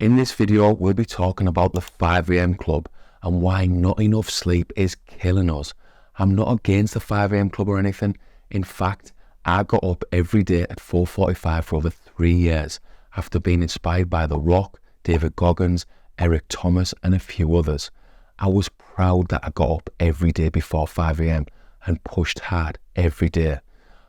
In this video, we'll be talking about the 5 a.m. club and why not enough sleep is killing us. I'm not against the 5 a.m. club or anything. In fact, I got up every day at 4:45 for over 3 years after being inspired by The Rock, David Goggins, Eric Thomas and a few others. I was proud that I got up every day before 5 a.m. and pushed hard every day.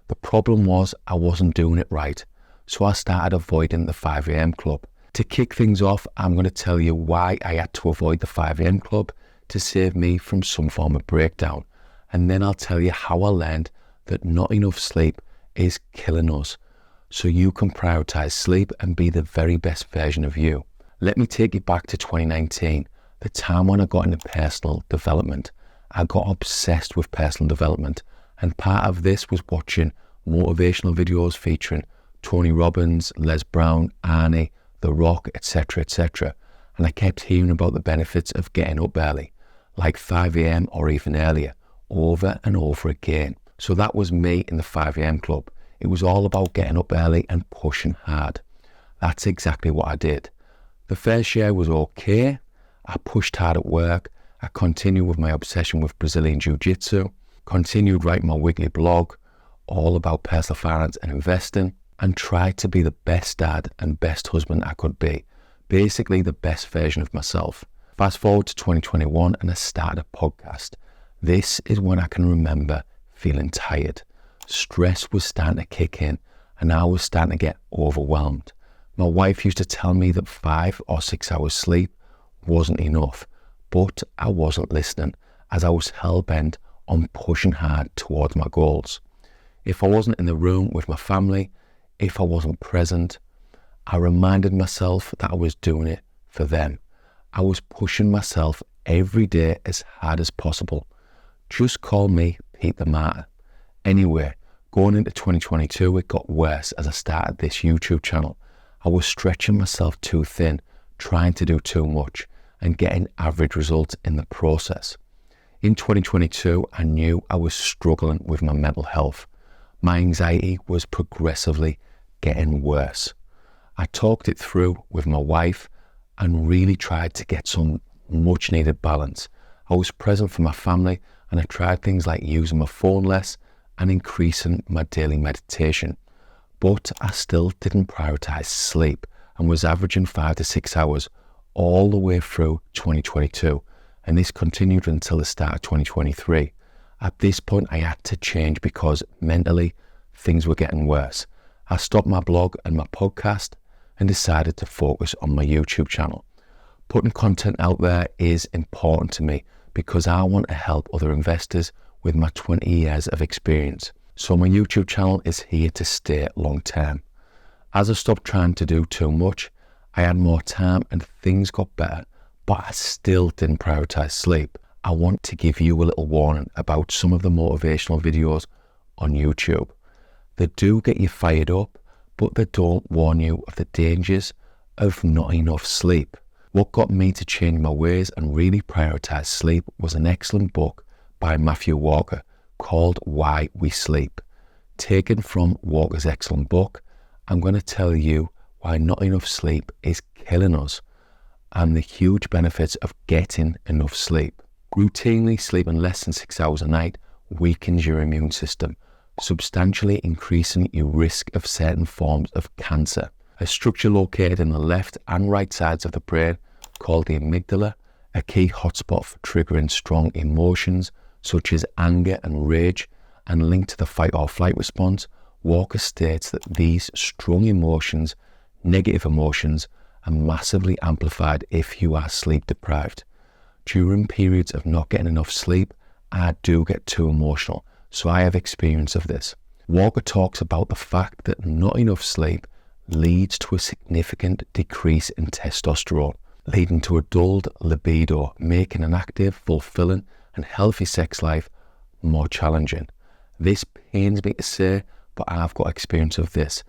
The problem was I wasn't doing it right, so I started avoiding the 5 a.m. club. To kick things off, I'm going to tell you why I had to avoid the 5 a.m. club to save me from some form of breakdown. And then I'll tell you how I learned that not enough sleep is killing us, so you can prioritize sleep and be the very best version of you. Let me take you back to 2019, the time when I got into personal development. I got obsessed with personal development, and part of this was watching motivational videos featuring Tony Robbins, Les Brown, Arnie, The Rock, etc., etc. And I kept hearing about the benefits of getting up early, like 5 a.m. or even earlier, over and over again. So that was me in the 5 a.m. club. It was all about getting up early and pushing hard. That's exactly what I did. The first year was okay. I pushed hard at work. I continued with my obsession with Brazilian Jiu-Jitsu, continued writing my weekly blog, all about personal finance and investing, and tried to be the best dad and best husband I could be. Basically the best version of myself. Fast forward to 2021 and I started a podcast. This is when I can remember feeling tired. Stress was starting to kick in and I was starting to get overwhelmed. My wife used to tell me that 5 or 6 hours sleep wasn't enough, but I wasn't listening as I was hell-bent on pushing hard towards my goals. If I wasn't in the room with my family, if I wasn't present, I reminded myself that I was doing it for them. I was pushing myself every day as hard as possible. Just call me Pete the Martyr. Anyway, going into 2022, it got worse as I started this YouTube channel. I was stretching myself too thin, trying to do too much, and getting average results in the process. In 2022, I knew I was struggling with my mental health. My anxiety was progressively getting worse. I talked it through with my wife and really tried to get some much needed balance. I was present for my family and I tried things like using my phone less and increasing my daily meditation. But I still didn't prioritize sleep and was averaging 5 to 6 hours all the way through 2022. And this continued until the start of 2023. At this point, I had to change because mentally things were getting worse. I stopped my blog and my podcast and decided to focus on my YouTube channel. Putting content out there is important to me because I want to help other investors with my 20 years of experience. So my YouTube channel is here to stay long term. As I stopped trying to do too much, I had more time and things got better, but I still didn't prioritize sleep. I want to give you a little warning about some of the motivational videos on YouTube. They do get you fired up, but they don't warn you of the dangers of not enough sleep. What got me to change my ways and really prioritize sleep was an excellent book by Matthew Walker called Why We Sleep. Taken from Walker's excellent book, I'm going to tell you why not enough sleep is killing us and the huge benefits of getting enough sleep. Routinely sleeping less than 6 hours a night weakens your immune system, substantially increasing your risk of certain forms of cancer. A structure located in the left and right sides of the brain called the amygdala, a key hotspot for triggering strong emotions such as anger and rage and linked to the fight or flight response. Walker states that these strong emotions, negative emotions, are massively amplified if you are sleep deprived. During periods of not getting enough sleep, I do get too emotional, so I have experience of this. Walker talks about the fact that not enough sleep leads to a significant decrease in testosterone, leading to a dulled libido, making an active, fulfilling, and healthy sex life more challenging. This pains me to say, but I've got experience of this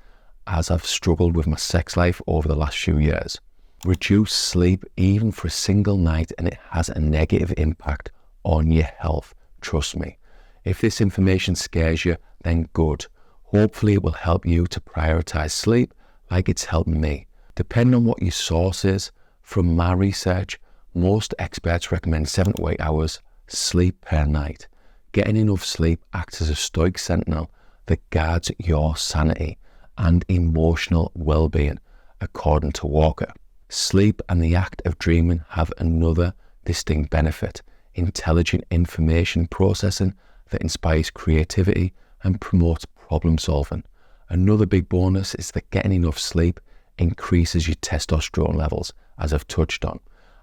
as I've struggled with my sex life over the last few years. Reduce sleep even for a single night and it has a negative impact on your health. Trust me. If this information scares you, then good. Hopefully it will help you to prioritize sleep like it's helped me. Depending on what your source is, from my research, most experts recommend 7 to 8 hours sleep per night. Getting enough sleep acts as a stoic sentinel that guards your sanity and emotional well-being, according to Walker. Sleep and the act of dreaming have another distinct benefit: intelligent information processing that inspires creativity and promotes problem solving. Another big bonus is that getting enough sleep increases your testosterone levels, as I've touched on.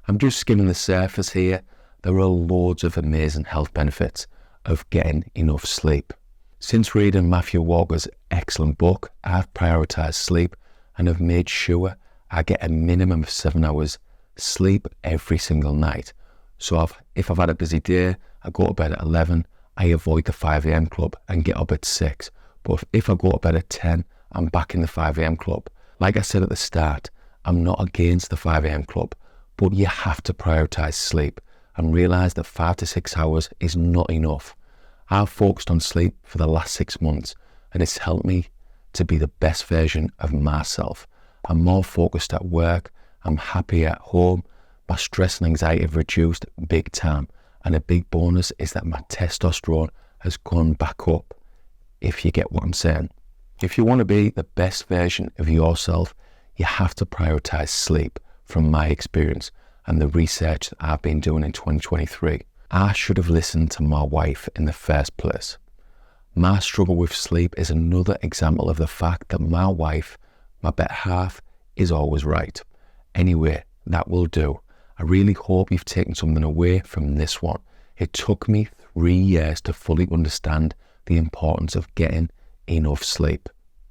I'm just skimming the surface here. There are loads of amazing health benefits of getting enough sleep. Since reading Matthew Walker's excellent book, I've prioritised sleep and have made sure I get a minimum of 7 hours sleep every single night. So if I've had a busy day, I go to bed at 11, I avoid the 5 a.m. club and get up at 6. But if I go to bed at 10, I'm back in the 5 a.m. club. Like I said at the start, I'm not against the 5 a.m. club, but you have to prioritise sleep and realise that 5 to 6 hours is not enough. I've focused on sleep for the last 6 months and it's helped me to be the best version of myself. I'm more focused at work, I'm happier at home, my stress and anxiety have reduced big time, and a big bonus is that my testosterone has gone back up, if you get what I'm saying. If you want to be the best version of yourself, you have to prioritise sleep, from my experience and the research that I've been doing in 2023. I should have listened to my wife in the first place. My struggle with sleep is another example of the fact that my wife, my better half, is always right. Anyway, that will do. I really hope you've taken something away from this one. It took me 3 years to fully understand the importance of getting enough sleep.